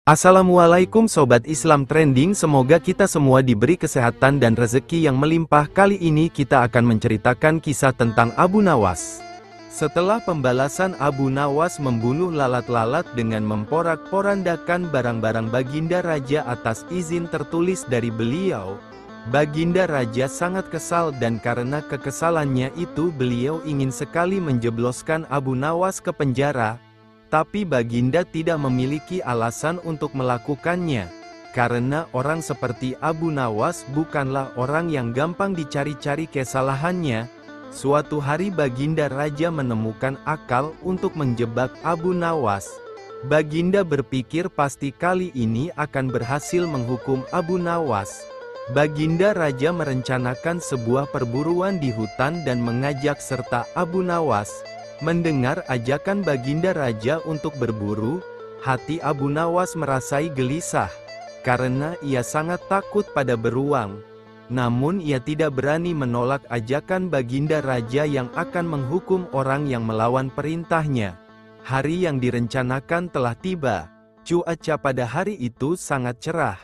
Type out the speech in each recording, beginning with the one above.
Assalamualaikum Sobat Islam Trending, semoga kita semua diberi kesehatan dan rezeki yang melimpah. Kali ini kita akan menceritakan kisah tentang Abu Nawas. Setelah pembalasan Abu Nawas membunuh lalat-lalat dengan memporak-porandakan barang-barang Baginda Raja atas izin tertulis dari beliau, Baginda Raja sangat kesal dan karena kekesalannya itu beliau ingin sekali menjebloskan Abu Nawas ke penjara. Tapi Baginda tidak memiliki alasan untuk melakukannya, karena orang seperti Abu Nawas bukanlah orang yang gampang dicari-cari kesalahannya. Suatu hari Baginda Raja menemukan akal untuk menjebak Abu Nawas. Baginda berpikir pasti kali ini akan berhasil menghukum Abu Nawas. Baginda Raja merencanakan sebuah perburuan di hutan dan mengajak serta Abu Nawas. Mendengar ajakan Baginda Raja untuk berburu, hati Abu Nawas merasai gelisah, karena ia sangat takut pada beruang. Namun ia tidak berani menolak ajakan Baginda Raja yang akan menghukum orang yang melawan perintahnya. Hari yang direncanakan telah tiba. Cuaca pada hari itu sangat cerah.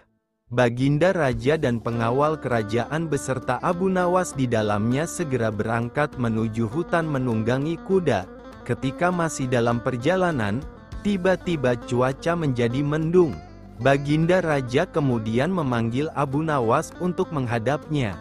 Baginda Raja dan pengawal kerajaan beserta Abu Nawas di dalamnya segera berangkat menuju hutan menunggangi kuda. Ketika masih dalam perjalanan, tiba-tiba cuaca menjadi mendung. Baginda Raja kemudian memanggil Abu Nawas untuk menghadapnya.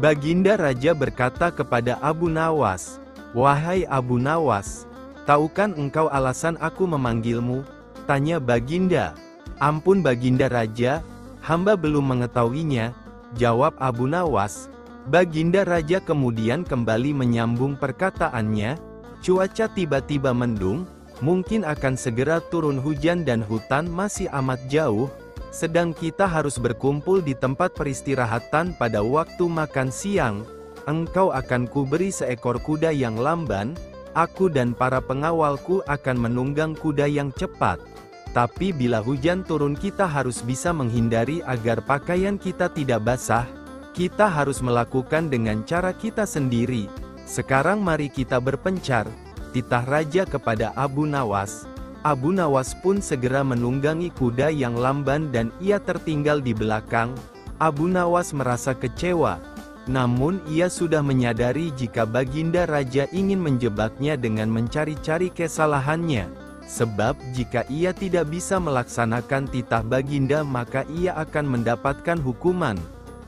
Baginda Raja berkata kepada Abu Nawas, "Wahai Abu Nawas, tahukan engkau alasan aku memanggilmu?" Tanya Baginda. "Ampun Baginda Raja, hamba belum mengetahuinya," jawab Abu Nawas. Baginda Raja kemudian kembali menyambung perkataannya, "Cuaca tiba-tiba mendung, mungkin akan segera turun hujan dan hutan masih amat jauh, sedang kita harus berkumpul di tempat peristirahatan pada waktu makan siang. Engkau akan kuberi seekor kuda yang lamban, aku dan para pengawalku akan menunggang kuda yang cepat. Tapi bila hujan turun kita harus bisa menghindari agar pakaian kita tidak basah. Kita harus melakukan dengan cara kita sendiri. Sekarang mari kita berpencar," titah Raja kepada Abu Nawas. Abu Nawas pun segera menunggangi kuda yang lamban dan ia tertinggal di belakang. Abu Nawas merasa kecewa. Namun ia sudah menyadari jika Baginda Raja ingin menjebaknya dengan mencari-cari kesalahannya. Sebab jika ia tidak bisa melaksanakan titah Baginda maka ia akan mendapatkan hukuman.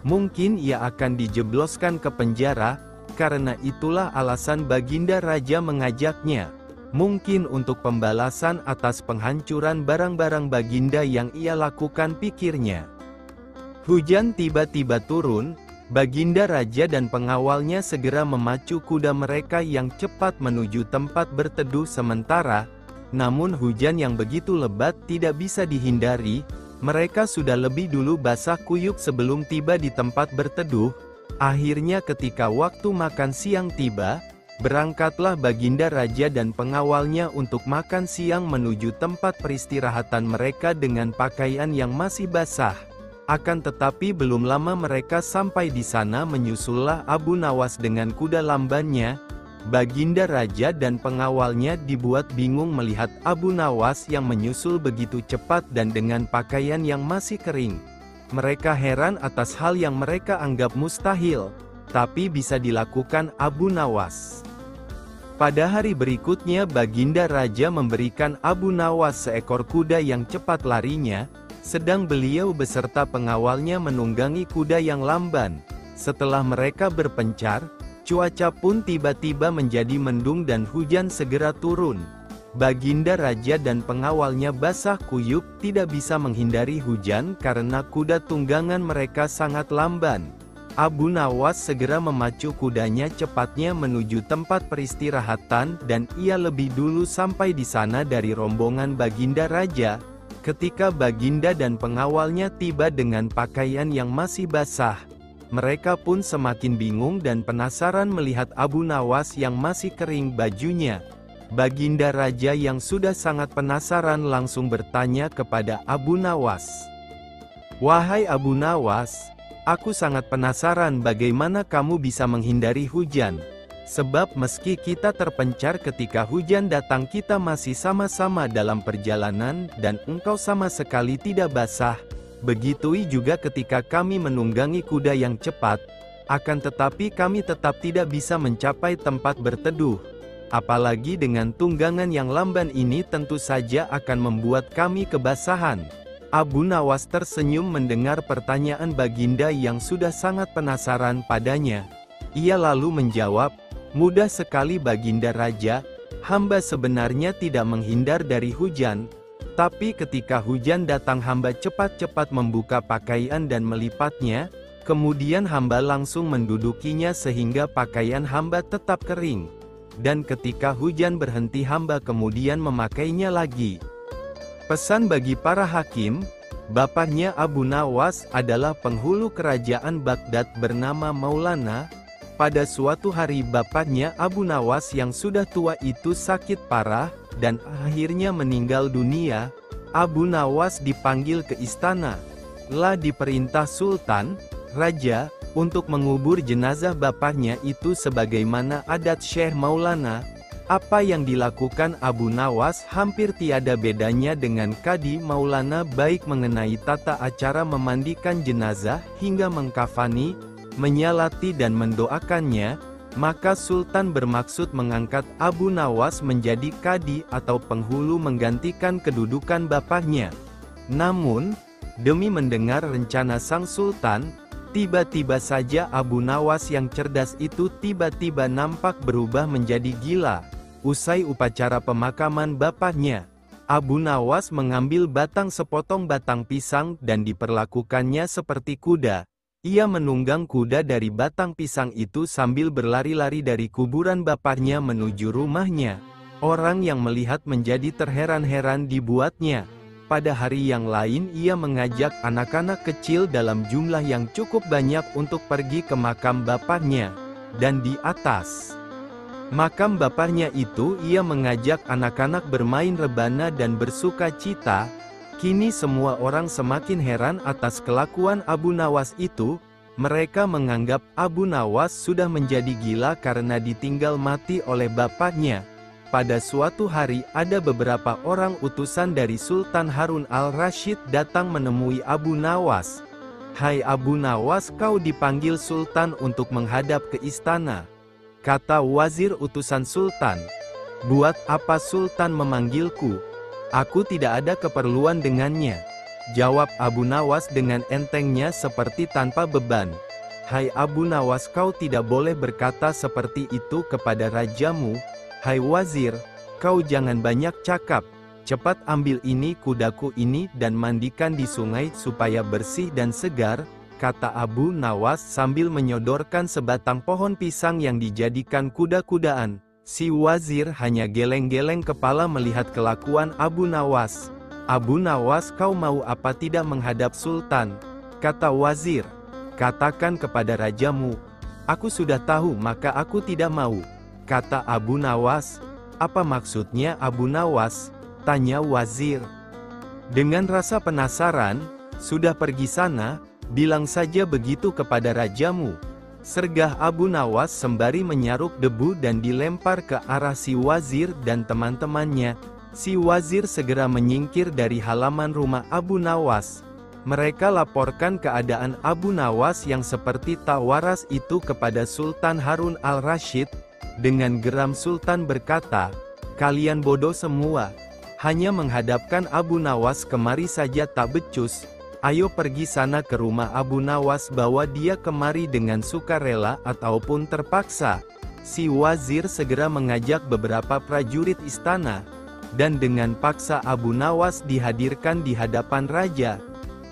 Mungkin ia akan dijebloskan ke penjara, karena itulah alasan Baginda Raja mengajaknya. Mungkin untuk pembalasan atas penghancuran barang-barang Baginda yang ia lakukan, pikirnya. Hujan tiba-tiba turun, Baginda Raja dan pengawalnya segera memacu kuda mereka yang cepat menuju tempat berteduh sementara. Namun hujan yang begitu lebat tidak bisa dihindari. Mereka sudah lebih dulu basah kuyup sebelum tiba di tempat berteduh. Akhirnya ketika waktu makan siang tiba, berangkatlah Baginda Raja dan pengawalnya untuk makan siang menuju tempat peristirahatan mereka dengan pakaian yang masih basah. Akan tetapi belum lama mereka sampai di sana menyusullah Abu Nawas dengan kuda lambannya. Baginda Raja dan pengawalnya dibuat bingung melihat Abu Nawas yang menyusul begitu cepat dan dengan pakaian yang masih kering. Mereka heran atas hal yang mereka anggap mustahil, tapi bisa dilakukan Abu Nawas. Pada hari berikutnya Baginda Raja memberikan Abu Nawas seekor kuda yang cepat larinya, sedang beliau beserta pengawalnya menunggangi kuda yang lamban. Setelah mereka berpencar, cuaca pun tiba-tiba menjadi mendung dan hujan segera turun. Baginda Raja dan pengawalnya basah kuyup, tidak bisa menghindari hujan karena kuda tunggangan mereka sangat lamban. Abu Nawas segera memacu kudanya cepatnya menuju tempat peristirahatan dan ia lebih dulu sampai di sana dari rombongan Baginda Raja. Ketika Baginda dan pengawalnya tiba dengan pakaian yang masih basah, mereka pun semakin bingung dan penasaran melihat Abu Nawas yang masih kering bajunya. Baginda Raja yang sudah sangat penasaran langsung bertanya kepada Abu Nawas, "Wahai Abu Nawas, aku sangat penasaran bagaimana kamu bisa menghindari hujan. Sebab meski kita terpencar ketika hujan datang, kita masih sama-sama dalam perjalanan, dan engkau sama sekali tidak basah. Begitu juga ketika kami menunggangi kuda yang cepat, akan tetapi kami tetap tidak bisa mencapai tempat berteduh. Apalagi dengan tunggangan yang lamban ini tentu saja akan membuat kami kebasahan. Abu Nawas tersenyum mendengar pertanyaan Baginda yang sudah sangat penasaran padanya. Ia lalu menjawab, "Mudah sekali Baginda Raja, hamba sebenarnya tidak menghindar dari hujan, tapi ketika hujan datang hamba cepat-cepat membuka pakaian dan melipatnya, kemudian hamba langsung mendudukinya sehingga pakaian hamba tetap kering. Dan ketika hujan berhenti hamba kemudian memakainya lagi." Pesan bagi para hakim, bapaknya Abu Nawas adalah penghulu kerajaan Baghdad bernama Maulana. Pada suatu hari bapaknya Abu Nawas yang sudah tua itu sakit parah, dan akhirnya meninggal dunia. Abu Nawas dipanggil ke istana. Lah diperintah Sultan, Raja, untuk mengubur jenazah bapaknya itu sebagaimana adat Syekh Maulana. Apa yang dilakukan Abu Nawas hampir tiada bedanya dengan Kadi Maulana, baik mengenai tata acara memandikan jenazah hingga mengkafani, menyalati dan mendoakannya. Maka Sultan bermaksud mengangkat Abu Nawas menjadi Kadi atau penghulu menggantikan kedudukan bapaknya. Namun, demi mendengar rencana sang Sultan, tiba-tiba saja Abu Nawas yang cerdas itu tiba-tiba nampak berubah menjadi gila. Usai upacara pemakaman bapaknya, Abu Nawas mengambil sepotong batang pisang dan diperlakukannya seperti kuda. Ia menunggang kuda dari batang pisang itu sambil berlari-lari dari kuburan bapaknya menuju rumahnya. Orang yang melihat menjadi terheran-heran dibuatnya. Pada hari yang lain ia mengajak anak-anak kecil dalam jumlah yang cukup banyak untuk pergi ke makam bapaknya. Dan di atas makam bapaknya itu ia mengajak anak-anak bermain rebana dan bersuka cita. Kini semua orang semakin heran atas kelakuan Abu Nawas itu. Mereka menganggap Abu Nawas sudah menjadi gila karena ditinggal mati oleh bapaknya. Pada suatu hari ada beberapa orang utusan dari Sultan Harun al-Rasyid datang menemui Abu Nawas. "Hai Abu Nawas, kau dipanggil Sultan untuk menghadap ke istana," kata wazir utusan Sultan. "Buat apa Sultan memanggilku? Aku tidak ada keperluan dengannya," jawab Abu Nawas dengan entengnya seperti tanpa beban. "Hai Abu Nawas, kau tidak boleh berkata seperti itu kepada rajamu. Hai wazir, kau jangan banyak cakap. Cepat ambil ini kudaku ini dan mandikan di sungai supaya bersih dan segar," kata Abu Nawas sambil menyodorkan sebatang pohon pisang yang dijadikan kuda-kudaan. Si wazir hanya geleng-geleng kepala melihat kelakuan Abu Nawas. "Abu Nawas, kau mau apa tidak menghadap Sultan?" kata wazir. "Katakan kepada rajamu, aku sudah tahu maka aku tidak mau," kata Abu Nawas. "Apa maksudnya Abu Nawas?" tanya wazir. Dengan rasa penasaran, "Sudah pergi sana, bilang saja begitu kepada rajamu," sergah Abu Nawas sembari menyaruk debu dan dilempar ke arah si wazir dan teman-temannya. Si wazir segera menyingkir dari halaman rumah Abu Nawas. Mereka laporkan keadaan Abu Nawas yang seperti tak waras itu kepada Sultan Harun al-Rasyid. Dengan geram Sultan berkata, "Kalian bodoh semua. Hanya menghadapkan Abu Nawas kemari saja tak becus. Ayo pergi sana ke rumah Abu Nawas, bawa dia kemari dengan sukarela ataupun terpaksa." Si wazir segera mengajak beberapa prajurit istana, dan dengan paksa Abu Nawas dihadirkan di hadapan raja.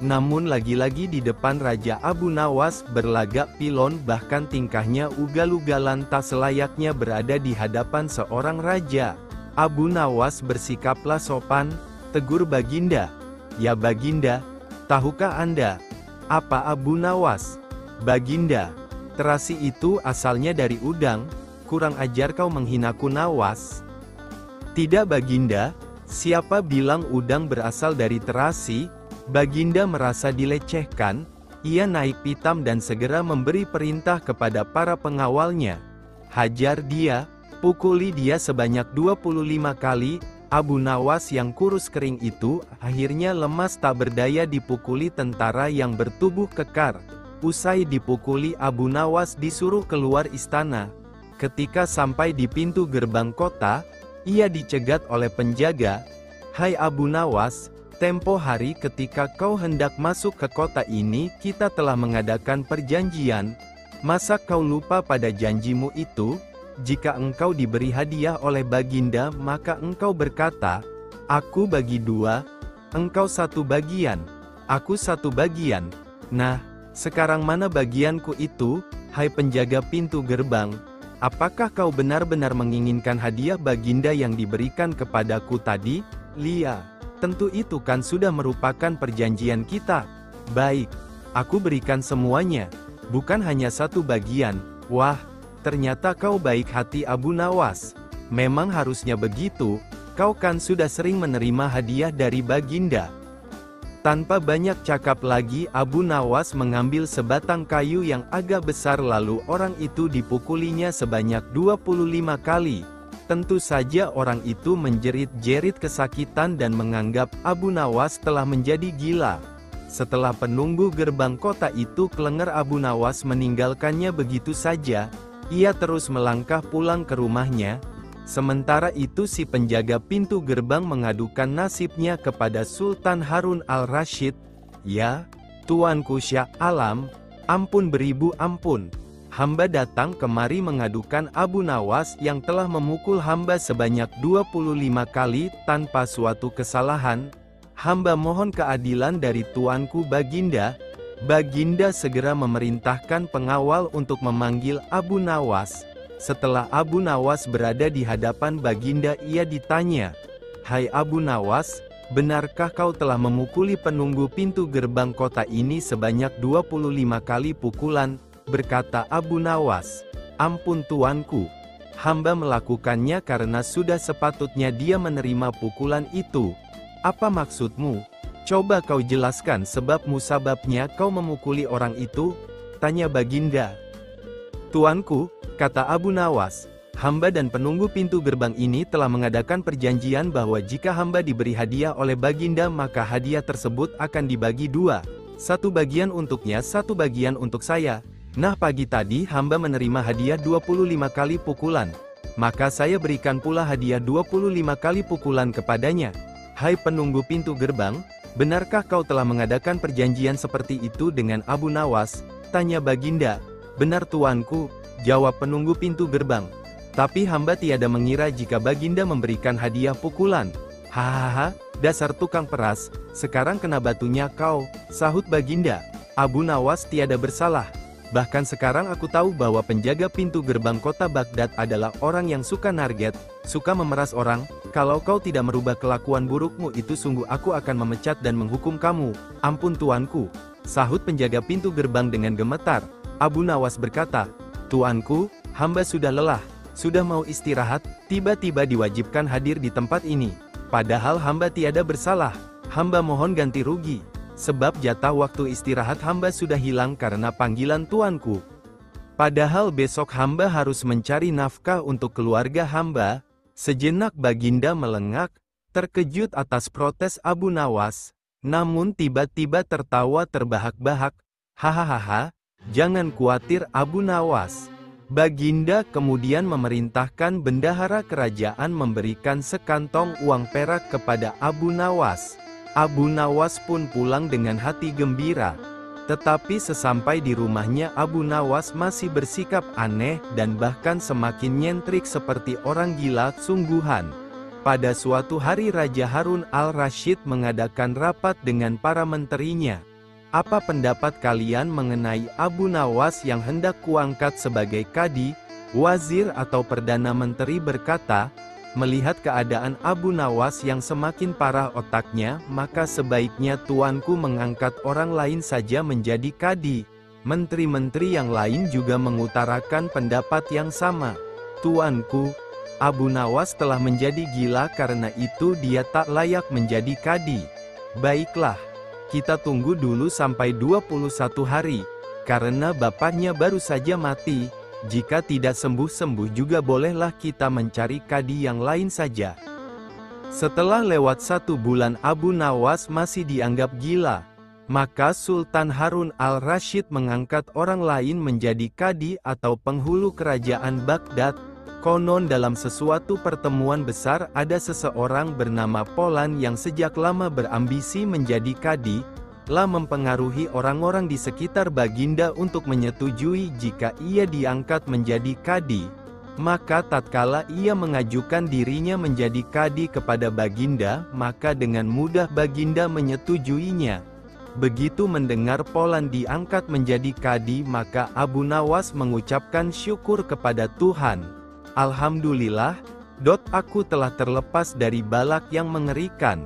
Namun lagi-lagi di depan raja Abu Nawas berlagak pilon, bahkan tingkahnya ugal-ugalan tak selayaknya berada di hadapan seorang raja. Abu Nawas bersikaplah sopan, tegur Baginda. "Ya Baginda, tahukah Anda apa Abu Nawas?" "Baginda, terasi itu asalnya dari udang, kurang ajar kau menghinaku Nawas." "Tidak Baginda, siapa bilang udang berasal dari terasi?" Baginda merasa dilecehkan, ia naik pitam dan segera memberi perintah kepada para pengawalnya. Hajar dia, pukuli dia sebanyak 25 kali. Abu Nawas yang kurus kering itu akhirnya lemas tak berdaya dipukuli tentara yang bertubuh kekar. Usai dipukuli, Abu Nawas disuruh keluar istana. Ketika sampai di pintu gerbang kota, ia dicegat oleh penjaga. "Hai Abu Nawas, tempo hari ketika kau hendak masuk ke kota ini, kita telah mengadakan perjanjian. Masa kau lupa pada janjimu itu? Jika engkau diberi hadiah oleh Baginda, maka engkau berkata, 'Aku bagi 2, engkau 1 bagian, aku 1 bagian.' Nah, sekarang mana bagianku itu, hai penjaga pintu gerbang? Apakah kau benar-benar menginginkan hadiah Baginda yang diberikan kepadaku tadi?" "Lia, tentu itu kan sudah merupakan perjanjian kita." "Baik, aku berikan semuanya, bukan hanya 1 bagian." "Wah, ternyata kau baik hati Abu Nawas. Memang harusnya begitu, kau kan sudah sering menerima hadiah dari Baginda." Tanpa banyak cakap lagi, Abu Nawas mengambil sebatang kayu yang agak besar lalu orang itu dipukulinya sebanyak 25 kali. Tentu saja orang itu menjerit-jerit kesakitan dan menganggap Abu Nawas telah menjadi gila. Setelah penunggu gerbang kota itu kelengar, Abu Nawas meninggalkannya begitu saja. Ia terus melangkah pulang ke rumahnya. Sementara itu si penjaga pintu gerbang mengadukan nasibnya kepada Sultan Harun al-Rasyid. "Ya, Tuanku Syah Alam, ampun beribu ampun. Hamba datang kemari mengadukan Abu Nawas yang telah memukul hamba sebanyak 25 kali tanpa suatu kesalahan. Hamba mohon keadilan dari Tuanku Baginda." Baginda segera memerintahkan pengawal untuk memanggil Abu Nawas. Setelah Abu Nawas berada di hadapan Baginda, ia ditanya, "Hai Abu Nawas, benarkah kau telah memukuli penunggu pintu gerbang kota ini sebanyak 25 kali pukulan?" Berkata Abu Nawas, "Ampun Tuanku, hamba melakukannya karena sudah sepatutnya dia menerima pukulan itu." "Apa maksudmu? Coba kau jelaskan sebab musababnya kau memukuli orang itu?" tanya Baginda. "Tuanku," kata Abu Nawas, "hamba dan penunggu pintu gerbang ini telah mengadakan perjanjian bahwa jika hamba diberi hadiah oleh Baginda maka hadiah tersebut akan dibagi 2. 1 bagian untuknya, 1 bagian untuk saya. Nah, pagi tadi hamba menerima hadiah 25 kali pukulan. Maka saya berikan pula hadiah 25 kali pukulan kepadanya. Hai penunggu pintu gerbang, benarkah kau telah mengadakan perjanjian seperti itu dengan Abu Nawas?" tanya Baginda. "Benar Tuanku," jawab penunggu pintu gerbang. "Tapi hamba tiada mengira jika Baginda memberikan hadiah pukulan." "Hahaha, dasar tukang peras, sekarang kena batunya kau," sahut Baginda. "Abu Nawas tiada bersalah. Bahkan sekarang aku tahu bahwa penjaga pintu gerbang kota Baghdad adalah orang yang suka narget, suka memeras orang. Kalau kau tidak merubah kelakuan burukmu itu, sungguh aku akan memecat dan menghukum kamu." "Ampun Tuanku," sahut penjaga pintu gerbang dengan gemetar. Abu Nawas berkata, "Tuanku, hamba sudah lelah, sudah mau istirahat, tiba-tiba diwajibkan hadir di tempat ini. Padahal hamba tiada bersalah. Hamba mohon ganti rugi, sebab jatah waktu istirahat hamba sudah hilang karena panggilan Tuanku. Padahal besok hamba harus mencari nafkah untuk keluarga hamba." Sejenak Baginda melengak, terkejut atas protes Abu Nawas, namun tiba-tiba tertawa terbahak-bahak. "Hahaha, jangan khawatir Abu Nawas." Baginda kemudian memerintahkan bendahara kerajaan memberikan sekantong uang perak kepada Abu Nawas. Abu Nawas pun pulang dengan hati gembira. Tetapi sesampai di rumahnya, Abu Nawas masih bersikap aneh dan bahkan semakin nyentrik seperti orang gila sungguhan. Pada suatu hari Raja Harun al-Rasyid mengadakan rapat dengan para menterinya. "Apa pendapat kalian mengenai Abu Nawas yang hendak kuangkat sebagai kadi, wazir atau perdana menteri?" berkata, "Melihat keadaan Abu Nawas yang semakin parah otaknya, maka sebaiknya Tuanku mengangkat orang lain saja menjadi kadi." Menteri-menteri yang lain juga mengutarakan pendapat yang sama. "Tuanku, Abu Nawas telah menjadi gila, karena itu dia tak layak menjadi kadi." "Baiklah, kita tunggu dulu sampai 21 hari, karena bapaknya baru saja mati. Jika tidak sembuh-sembuh juga bolehlah kita mencari kadi yang lain saja. Setelah lewat 1 bulan Abu Nawas masih dianggap gila, maka Sultan Harun al-Rasyid mengangkat orang lain menjadi kadi atau penghulu kerajaan Baghdad. Konon dalam sesuatu pertemuan besar ada seseorang bernama Polan yang sejak lama berambisi menjadi kadi, mempengaruhi orang-orang di sekitar Baginda untuk menyetujui jika ia diangkat menjadi kadi. Maka tatkala ia mengajukan dirinya menjadi kadi kepada Baginda, maka dengan mudah Baginda menyetujuinya. Begitu mendengar Polan diangkat menjadi kadi, maka Abu Nawas mengucapkan syukur kepada Tuhan. Alhamdulillah, aku telah terlepas dari balak yang mengerikan.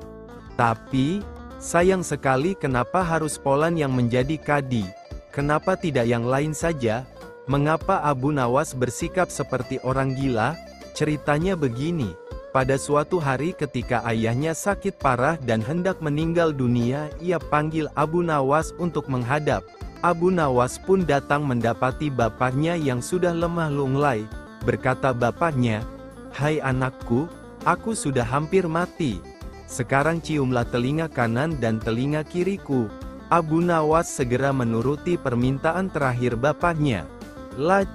Tapi, sayang sekali kenapa harus Polan yang menjadi kadi? Kenapa tidak yang lain saja? Mengapa Abu Nawas bersikap seperti orang gila? Ceritanya begini. Pada suatu hari ketika ayahnya sakit parah dan hendak meninggal dunia, ia panggil Abu Nawas untuk menghadap. Abu Nawas pun datang mendapati bapaknya yang sudah lemah lunglai. Berkata bapaknya, "Hai anakku, aku sudah hampir mati. Sekarang ciumlah telinga kanan dan telinga kiriku." Abu Nawas segera menuruti permintaan terakhir bapaknya.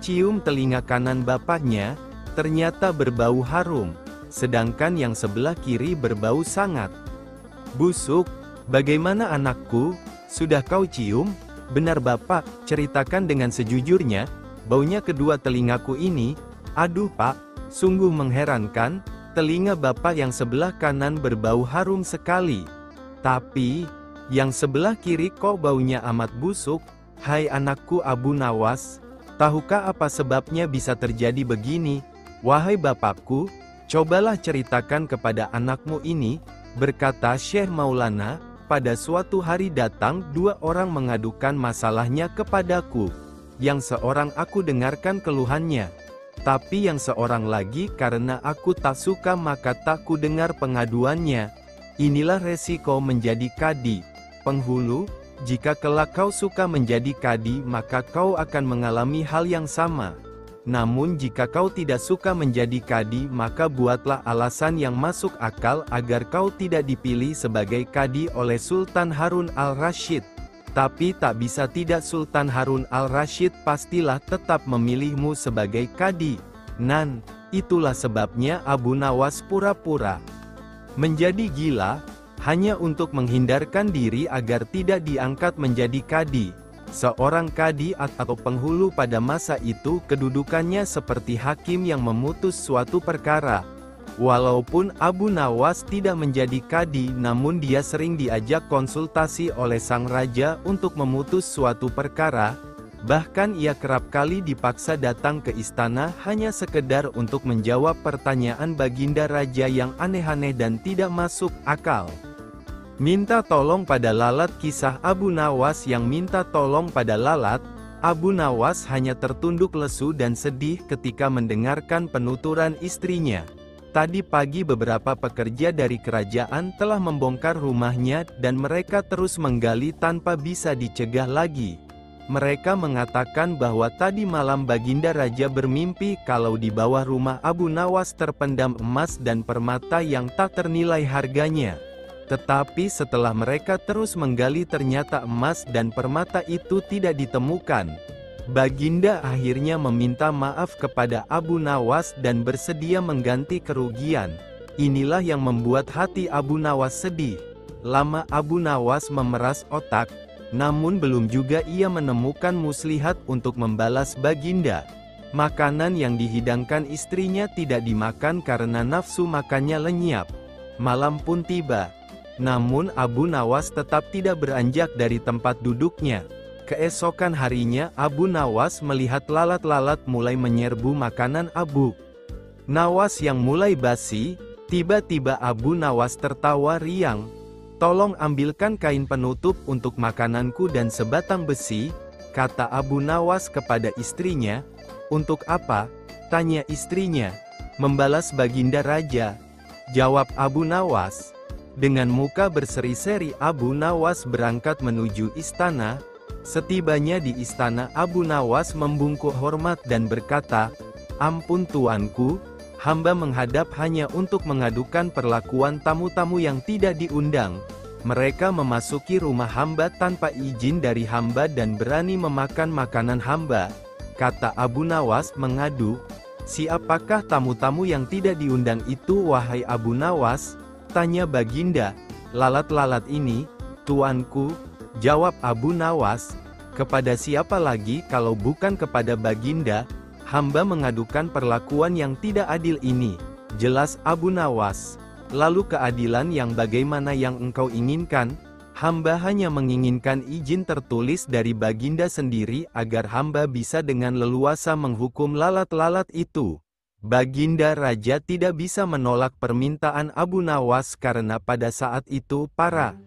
Cium telinga kanan bapaknya, ternyata berbau harum, sedangkan yang sebelah kiri berbau sangat busuk. "Bagaimana anakku, sudah kau cium?" "Benar bapak, ceritakan dengan sejujurnya, baunya kedua telingaku ini." "Aduh pak, sungguh mengherankan, telinga bapak yang sebelah kanan berbau harum sekali. Tapi, yang sebelah kiri kok baunya amat busuk." "Hai anakku Abu Nawas, tahukah apa sebabnya bisa terjadi begini?" "Wahai bapakku, cobalah ceritakan kepada anakmu ini," berkata Syekh Maulana. "Pada suatu hari datang 2 orang mengadukan masalahnya kepadaku. Yang seorang aku dengarkan keluhannya. Tapi yang seorang lagi karena aku tak suka maka tak ku dengar pengaduannya. Inilah resiko menjadi kadi, penghulu. Jika kelak kau suka menjadi kadi maka kau akan mengalami hal yang sama. Namun jika kau tidak suka menjadi kadi maka buatlah alasan yang masuk akal agar kau tidak dipilih sebagai kadi oleh Sultan Harun al-Rasyid. Tapi tak bisa tidak, Sultan Harun al-Rasyid pastilah tetap memilihmu sebagai kadi." Itulah sebabnya Abu Nawas pura-pura menjadi gila, hanya untuk menghindarkan diri agar tidak diangkat menjadi kadi. Seorang kadi atau penghulu pada masa itu kedudukannya seperti hakim yang memutus suatu perkara. Walaupun Abu Nawas tidak menjadi kadi, namun dia sering diajak konsultasi oleh sang raja untuk memutus suatu perkara. Bahkan ia kerap kali dipaksa datang ke istana hanya sekedar untuk menjawab pertanyaan baginda raja yang aneh-aneh dan tidak masuk akal. Minta tolong pada lalat. Kisah Abu Nawas yang minta tolong pada lalat. Abu Nawas hanya tertunduk lesu dan sedih ketika mendengarkan penuturan istrinya. Tadi pagi beberapa pekerja dari kerajaan telah membongkar rumahnya dan mereka terus menggali tanpa bisa dicegah lagi. Mereka mengatakan bahwa tadi malam Baginda Raja bermimpi kalau di bawah rumah Abu Nawas terpendam emas dan permata yang tak ternilai harganya. Tetapi setelah mereka terus menggali ternyata emas dan permata itu tidak ditemukan. Baginda akhirnya meminta maaf kepada Abu Nawas dan bersedia mengganti kerugian. Inilah yang membuat hati Abu Nawas sedih. Lama Abu Nawas memeras otak, namun belum juga ia menemukan muslihat untuk membalas Baginda. Makanan yang dihidangkan istrinya tidak dimakan karena nafsu makannya lenyap. Malam pun tiba. Namun Abu Nawas tetap tidak beranjak dari tempat duduknya. Keesokan harinya Abu Nawas melihat lalat-lalat mulai menyerbu makanan Abu Nawas yang mulai basi. Tiba-tiba Abu Nawas tertawa riang. "Tolong ambilkan kain penutup untuk makananku dan sebatang besi," kata Abu Nawas kepada istrinya. "Untuk apa?" tanya istrinya. "Membalas Baginda Raja," jawab Abu Nawas. Dengan muka berseri-seri Abu Nawas berangkat menuju istana. Setibanya di istana, Abu Nawas membungkuk hormat dan berkata, "Ampun tuanku, hamba menghadap hanya untuk mengadukan perlakuan tamu-tamu yang tidak diundang. Mereka memasuki rumah hamba tanpa izin dari hamba dan berani memakan makanan hamba." Kata Abu Nawas mengadu, "Siapakah tamu-tamu yang tidak diundang itu wahai Abu Nawas?" Tanya Baginda. "Lalat-lalat ini, tuanku," jawab Abu Nawas. "Kepada siapa lagi kalau bukan kepada Baginda, hamba mengadukan perlakuan yang tidak adil ini," jelas Abu Nawas. "Lalu keadilan yang bagaimana yang engkau inginkan?" "Hamba hanya menginginkan izin tertulis dari Baginda sendiri agar hamba bisa dengan leluasa menghukum lalat-lalat itu." Baginda Raja tidak bisa menolak permintaan Abu Nawas karena pada saat itu para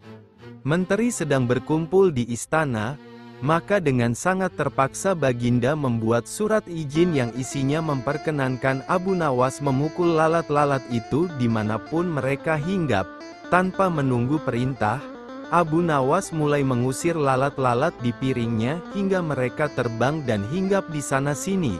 menteri sedang berkumpul di istana, maka dengan sangat terpaksa Baginda membuat surat izin yang isinya memperkenankan Abu Nawas memukul lalat-lalat itu dimanapun mereka hinggap. Tanpa menunggu perintah, Abu Nawas mulai mengusir lalat-lalat di piringnya hingga mereka terbang dan hinggap di sana-sini.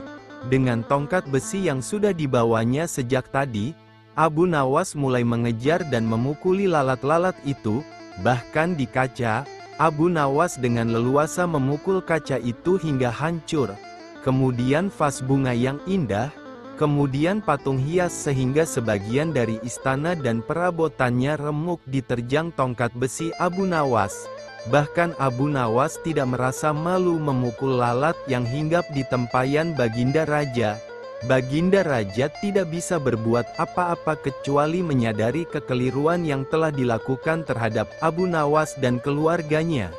Dengan tongkat besi yang sudah dibawanya sejak tadi, Abu Nawas mulai mengejar dan memukuli lalat-lalat itu. Bahkan di kaca, Abu Nawas dengan leluasa memukul kaca itu hingga hancur. Kemudian vas bunga yang indah, kemudian patung hias sehingga sebagian dari istana dan perabotannya remuk diterjang tongkat besi Abu Nawas. Bahkan Abu Nawas tidak merasa malu memukul lalat yang hinggap di tempayan Baginda Raja. Baginda Raja tidak bisa berbuat apa-apa kecuali menyadari kekeliruan yang telah dilakukan terhadap Abu Nawas dan keluarganya.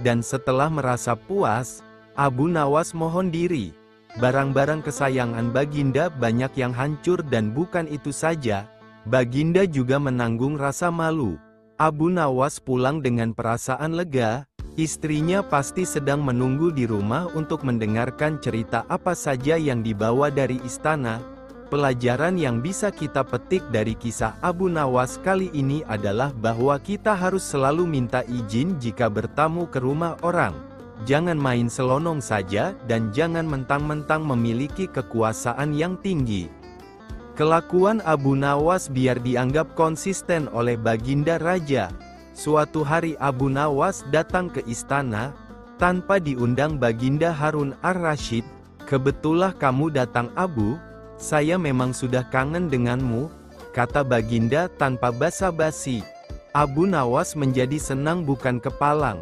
Dan setelah merasa puas, Abu Nawas mohon diri. Barang-barang kesayangan Baginda banyak yang hancur dan bukan itu saja, Baginda juga menanggung rasa malu. Abu Nawas pulang dengan perasaan lega. Istrinya pasti sedang menunggu di rumah untuk mendengarkan cerita apa saja yang dibawa dari istana. Pelajaran yang bisa kita petik dari kisah Abu Nawas kali ini adalah bahwa kita harus selalu minta izin jika bertamu ke rumah orang. Jangan main selonong saja dan jangan mentang-mentang memiliki kekuasaan yang tinggi. Kelakuan Abu Nawas biar dianggap konsisten oleh Baginda Raja. Suatu hari Abu Nawas datang ke istana, tanpa diundang Baginda Harun ar-Rasyid. "Kebetulan kamu datang Abu, saya memang sudah kangen denganmu," kata Baginda tanpa basa-basi. Abu Nawas menjadi senang bukan kepalang.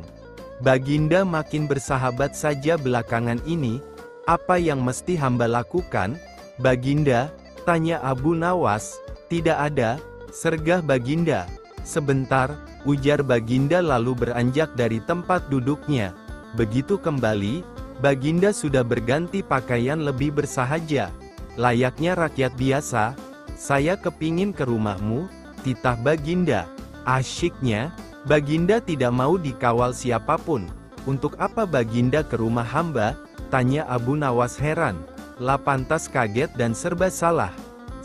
Baginda makin bersahabat saja belakangan ini. "Apa yang mesti hamba lakukan, Baginda?" tanya Abu Nawas. "Tidak ada," sergah Baginda. "Sebentar," ujar Baginda lalu beranjak dari tempat duduknya. Begitu kembali, Baginda sudah berganti pakaian lebih bersahaja. "Layaknya rakyat biasa, saya kepingin ke rumahmu," titah Baginda. Asyiknya, Baginda tidak mau dikawal siapapun. "Untuk apa Baginda ke rumah hamba?" tanya Abu Nawas heran. "Lah pantas kaget dan serba salah.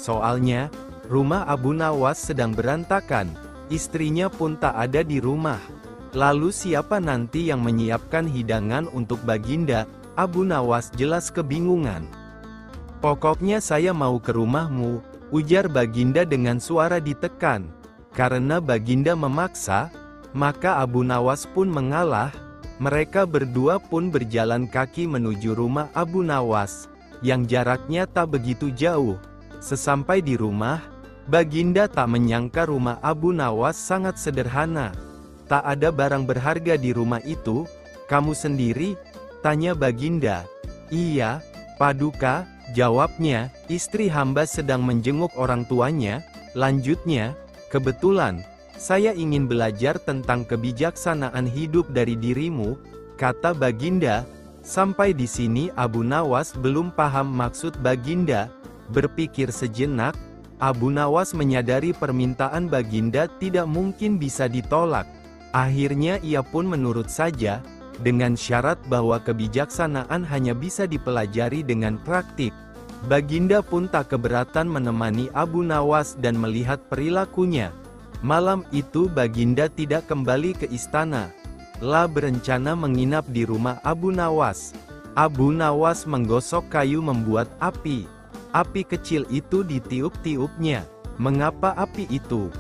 Soalnya, rumah Abu Nawas sedang berantakan. Istrinya pun tak ada di rumah. Lalu siapa nanti yang menyiapkan hidangan untuk Baginda?" Abu Nawas jelas kebingungan. "Pokoknya saya mau ke rumahmu," ujar Baginda dengan suara ditekan. Karena Baginda memaksa, maka Abu Nawas pun mengalah. Mereka berdua pun berjalan kaki menuju rumah Abu Nawas, yang jaraknya tak begitu jauh. Sesampai di rumah, Baginda tak menyangka rumah Abu Nawas sangat sederhana. "Tak ada barang berharga di rumah itu, kamu sendiri?" tanya Baginda. "Iya, Paduka," jawabnya. "Istri hamba sedang menjenguk orang tuanya," lanjutnya. "Kebetulan, saya ingin belajar tentang kebijaksanaan hidup dari dirimu," kata Baginda. Sampai di sini Abu Nawas belum paham maksud Baginda. Berpikir sejenak, Abu Nawas menyadari permintaan Baginda tidak mungkin bisa ditolak. Akhirnya ia pun menurut saja, dengan syarat bahwa kebijaksanaan hanya bisa dipelajari dengan praktik. Baginda pun tak keberatan menemani Abu Nawas dan melihat perilakunya. Malam itu Baginda tidak kembali ke istana. La berencana menginap di rumah Abu Nawas. Abu Nawas menggosok kayu membuat api. Api kecil itu ditiup-tiupnya. Mengapa api itu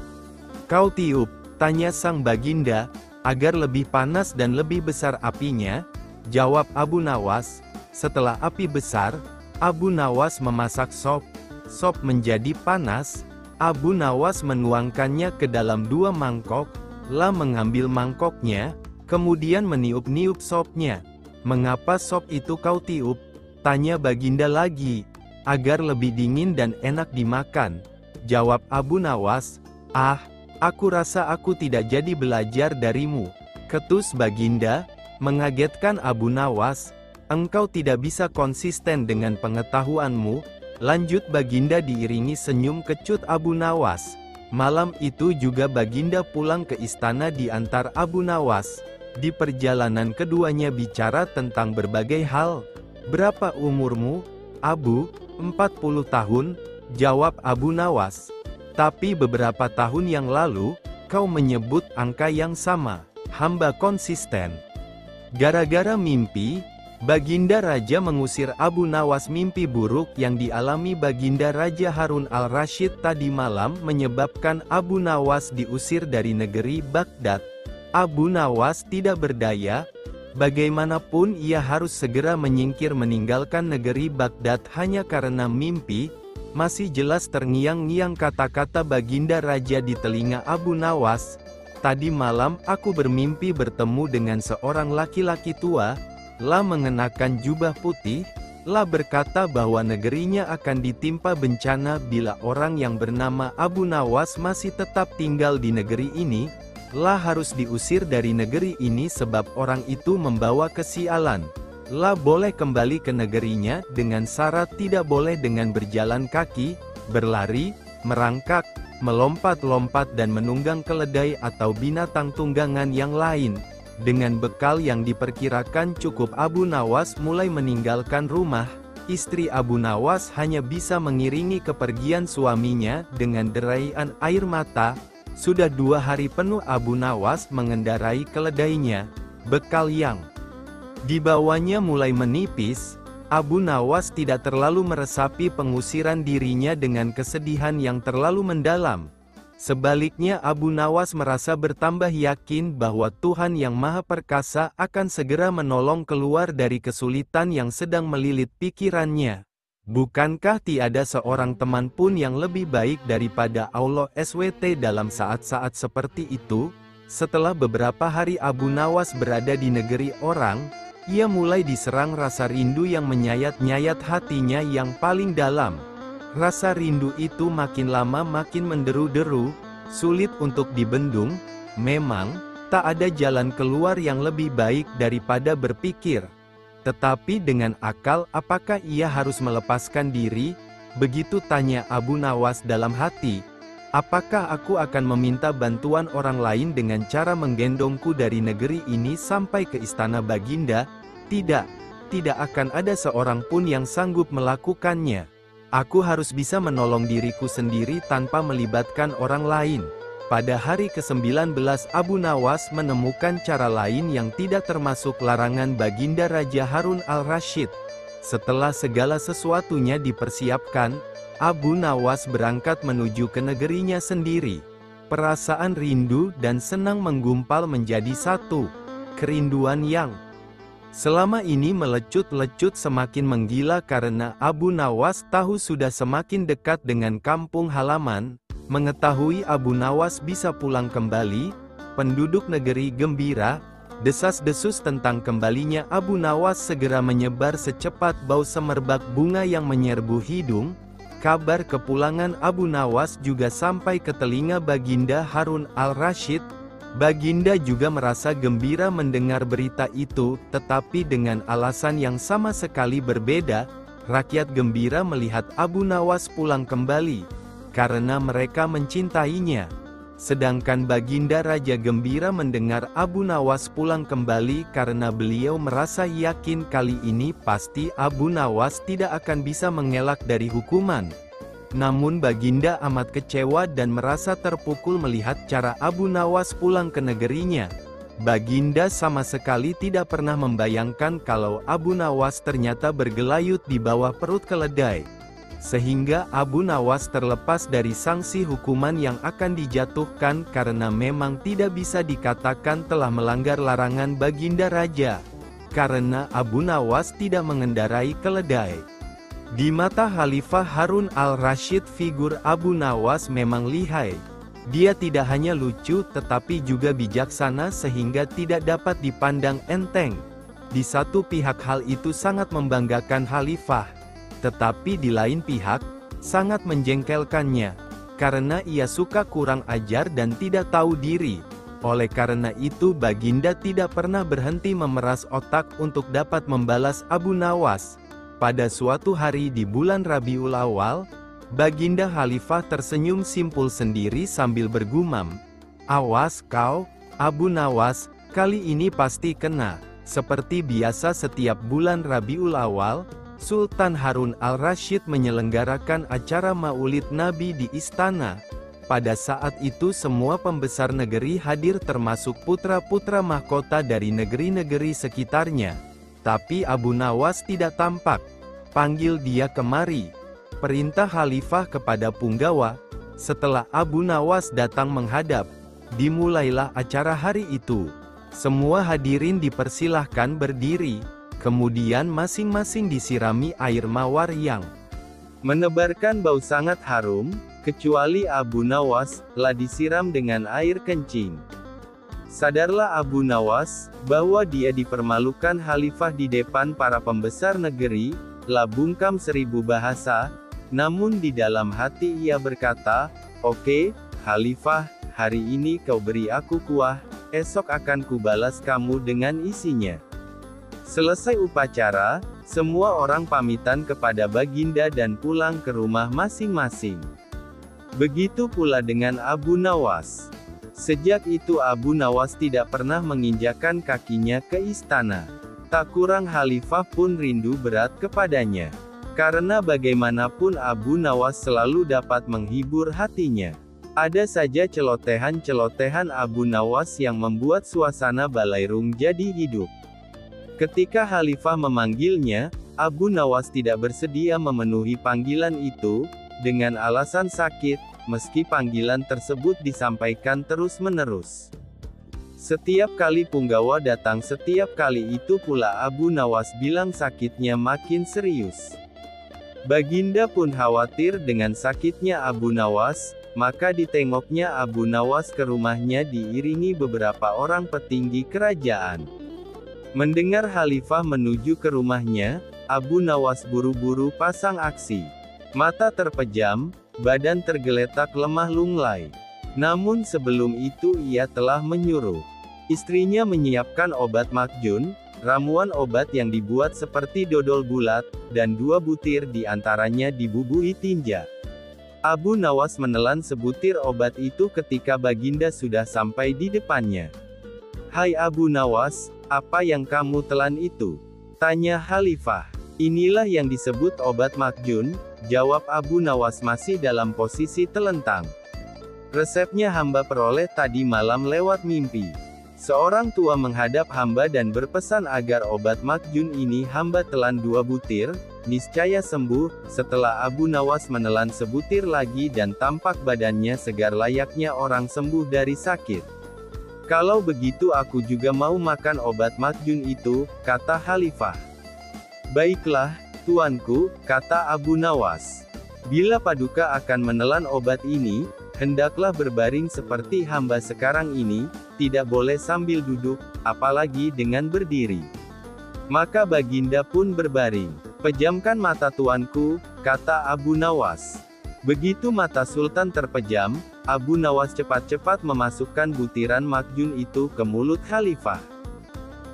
kau tiup? Tanya sang baginda. Agar lebih panas dan lebih besar apinya, jawab Abu Nawas. Setelah api besar, Abu Nawas memasak sop. Sop menjadi panas. Abu Nawas menuangkannya ke dalam 2 mangkok. La mengambil mangkoknya, kemudian meniup-niup sopnya. Mengapa sop itu kau tiup? Tanya baginda lagi. Agar lebih dingin dan enak dimakan. Jawab Abu Nawas. Ah, aku rasa aku tidak jadi belajar darimu. Ketus baginda, mengagetkan Abu Nawas. Engkau tidak bisa konsisten dengan pengetahuanmu. Lanjut baginda diiringi senyum kecut Abu Nawas. Malam itu juga baginda pulang ke istana diantar Abu Nawas. Di perjalanan keduanya bicara tentang berbagai hal. Berapa umurmu, Abu? 40 tahun, jawab Abu Nawas. Tapi beberapa tahun yang lalu, kau menyebut angka yang sama. Hamba konsisten. Gara-gara mimpi, Baginda Raja mengusir Abu Nawas. Mimpi buruk yang dialami Baginda Raja Harun al-Rasyid tadi malam menyebabkan Abu Nawas diusir dari negeri Baghdad. Abu Nawas tidak berdaya. Bagaimanapun ia harus segera menyingkir meninggalkan negeri Baghdad hanya karena mimpi. Masih jelas terngiang-ngiang kata-kata Baginda Raja di telinga Abu Nawas. Tadi malam aku bermimpi bertemu dengan seorang laki-laki tua. La mengenakan jubah putih. La berkata bahwa negerinya akan ditimpa bencana bila orang yang bernama Abu Nawas masih tetap tinggal di negeri ini. La harus diusir dari negeri ini sebab orang itu membawa kesialan. La boleh kembali ke negerinya dengan syarat tidak boleh dengan berjalan kaki, berlari, merangkak, melompat-lompat dan menunggang keledai atau binatang tunggangan yang lain. Dengan bekal yang diperkirakan cukup, Abu Nawas mulai meninggalkan rumah. Istri Abu Nawas hanya bisa mengiringi kepergian suaminya dengan deraian air mata. Sudah 2 hari penuh Abu Nawas mengendarai keledainya. Bekal yang dibawanya mulai menipis. Abu Nawas tidak terlalu meresapi pengusiran dirinya dengan kesedihan yang terlalu mendalam. Sebaliknya Abu Nawas merasa bertambah yakin bahwa Tuhan Yang Maha Perkasa akan segera menolong keluar dari kesulitan yang sedang melilit pikirannya. Bukankah tiada seorang teman pun yang lebih baik daripada Allah SWT dalam saat-saat seperti itu? Setelah beberapa hari Abu Nawas berada di negeri orang, ia mulai diserang rasa rindu yang menyayat-nyayat hatinya yang paling dalam. Rasa rindu itu makin lama makin menderu-deru, sulit untuk dibendung. Memang, tak ada jalan keluar yang lebih baik daripada berpikir. Tetapi dengan akal, apakah ia harus melepaskan diri? Begitu tanya Abu Nawas dalam hati. Apakah aku akan meminta bantuan orang lain dengan cara menggendongku dari negeri ini sampai ke istana Baginda? Tidak, tidak akan ada seorang pun yang sanggup melakukannya. Aku harus bisa menolong diriku sendiri tanpa melibatkan orang lain. Pada hari ke-19 Abu Nawas menemukan cara lain yang tidak termasuk larangan Baginda Raja Harun al-Rasyid. Setelah segala sesuatunya dipersiapkan, Abu Nawas berangkat menuju ke negerinya sendiri. Perasaan rindu dan senang menggumpal menjadi satu. Kerinduan yang selama ini melecut-lecut semakin menggila karena Abu Nawas tahu sudah semakin dekat dengan kampung halaman. Mengetahui Abu Nawas bisa pulang kembali, penduduk negeri gembira. Desas-desus tentang kembalinya Abu Nawas segera menyebar secepat bau semerbak bunga yang menyerbu hidung. Kabar kepulangan Abu Nawas juga sampai ke telinga Baginda Harun al-Rasyid. Baginda juga merasa gembira mendengar berita itu, tetapi dengan alasan yang sama sekali berbeda. Rakyat gembira melihat Abu Nawas pulang kembali karena mereka mencintainya. Sedangkan Baginda Raja gembira mendengar Abu Nawas pulang kembali karena beliau merasa yakin kali ini pasti Abu Nawas tidak akan bisa mengelak dari hukuman. Namun Baginda amat kecewa dan merasa terpukul melihat cara Abu Nawas pulang ke negerinya. Baginda sama sekali tidak pernah membayangkan kalau Abu Nawas ternyata bergelayut di bawah perut keledai. Sehingga Abu Nawas terlepas dari sanksi hukuman yang akan dijatuhkan karena memang tidak bisa dikatakan telah melanggar larangan Baginda Raja. Karena Abu Nawas tidak mengendarai keledai. Di mata Khalifah Harun al-Rasyid, figur Abu Nawas memang lihai. Dia tidak hanya lucu tetapi juga bijaksana sehingga tidak dapat dipandang enteng. Di satu pihak hal itu sangat membanggakan Khalifah, tetapi di lain pihak, sangat menjengkelkannya, karena ia suka kurang ajar dan tidak tahu diri. Oleh karena itu Baginda tidak pernah berhenti memeras otak untuk dapat membalas Abu Nawas. Pada suatu hari di bulan Rabiul Awal, Baginda Khalifah tersenyum simpul sendiri sambil bergumam, "Awas kau, Abu Nawas, kali ini pasti kena." Seperti biasa setiap bulan Rabiul Awal, Sultan Harun al-Rasyid menyelenggarakan acara Maulid Nabi di istana. Pada saat itu semua pembesar negeri hadir termasuk putra-putra mahkota dari negeri-negeri sekitarnya. Tapi Abu Nawas tidak tampak. "Panggil dia kemari," perintah Khalifah kepada punggawa. Setelah Abu Nawas datang menghadap, dimulailah acara hari itu. Semua hadirin dipersilahkan berdiri, kemudian masing-masing disirami air mawar yang menebarkan bau sangat harum, kecuali Abu Nawas, telah disiram dengan air kencing. Sadarlah Abu Nawas, bahwa dia dipermalukan Khalifah di depan para pembesar negeri, lah bungkam 1000 bahasa. Namun di dalam hati ia berkata, "Oke, Khalifah, hari ini kau beri aku kuah, esok akan kubalas kamu dengan isinya." Selesai upacara, semua orang pamitan kepada Baginda dan pulang ke rumah masing-masing. Begitu pula dengan Abu Nawas. Sejak itu Abu Nawas tidak pernah menginjakkan kakinya ke istana. Tak kurang Khalifah pun rindu berat kepadanya. Karena bagaimanapun Abu Nawas selalu dapat menghibur hatinya. Ada saja celotehan-celotehan Abu Nawas yang membuat suasana Balairung jadi hidup. Ketika Khalifah memanggilnya, Abu Nawas tidak bersedia memenuhi panggilan itu, dengan alasan sakit, meski panggilan tersebut disampaikan terus-menerus. Setiap kali punggawa datang setiap kali itu pula Abu Nawas bilang sakitnya makin serius. Baginda pun khawatir dengan sakitnya Abu Nawas, maka ditengoknya Abu Nawas ke rumahnya diiringi beberapa orang petinggi kerajaan. Mendengar Khalifah menuju ke rumahnya, Abu Nawas buru-buru pasang aksi. Mata terpejam, badan tergeletak lemah lunglai. Namun sebelum itu ia telah menyuruh istrinya menyiapkan obat makjun, ramuan obat yang dibuat seperti dodol bulat, dan 2 butir diantaranya dibubuhi tinja. Abu Nawas menelan sebutir obat itu ketika Baginda sudah sampai di depannya. "Hai Abu Nawas, apa yang kamu telan itu?" tanya Khalifah. "Inilah yang disebut obat makjun," jawab Abu Nawas masih dalam posisi telentang. "Resepnya hamba peroleh tadi malam lewat mimpi. Seorang tua menghadap hamba dan berpesan agar obat makjun ini hamba telan 2 butir, niscaya sembuh." Setelah Abu Nawas menelan sebutir lagi dan tampak badannya segar layaknya orang sembuh dari sakit. "Kalau begitu aku juga mau makan obat makjun itu," kata Khalifah. "Baiklah, tuanku," kata Abu Nawas. "Bila Paduka akan menelan obat ini, hendaklah berbaring seperti hamba sekarang ini, tidak boleh sambil duduk, apalagi dengan berdiri." Maka Baginda pun berbaring. "Pejamkan mata tuanku," kata Abu Nawas. Begitu mata Sultan terpejam, Abu Nawas cepat-cepat memasukkan butiran makjun itu ke mulut Khalifah.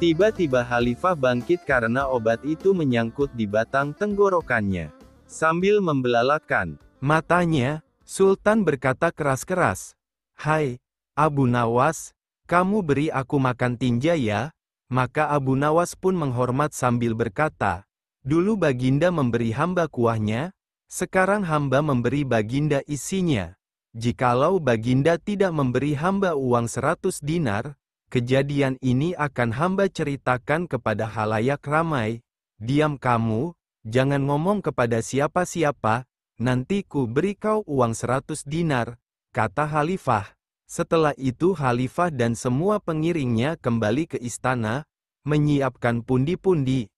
Tiba-tiba Khalifah bangkit karena obat itu menyangkut di batang tenggorokannya. Sambil membelalakkan matanya, Sultan berkata keras-keras, "Hai, Abu Nawas, kamu beri aku makan tinja ya?" Maka Abu Nawas pun menghormat sambil berkata, "Dulu Baginda memberi hamba kuahnya, sekarang hamba memberi Baginda isinya. Jikalau Baginda tidak memberi hamba uang 100 dinar, Kejadian ini akan hamba ceritakan kepada halayak ramai. Diam kamu, jangan ngomong kepada siapa-siapa, nanti ku beri kau uang 100 dinar, kata Khalifah. Setelah itu Khalifah dan semua pengiringnya kembali ke istana, menyiapkan pundi-pundi.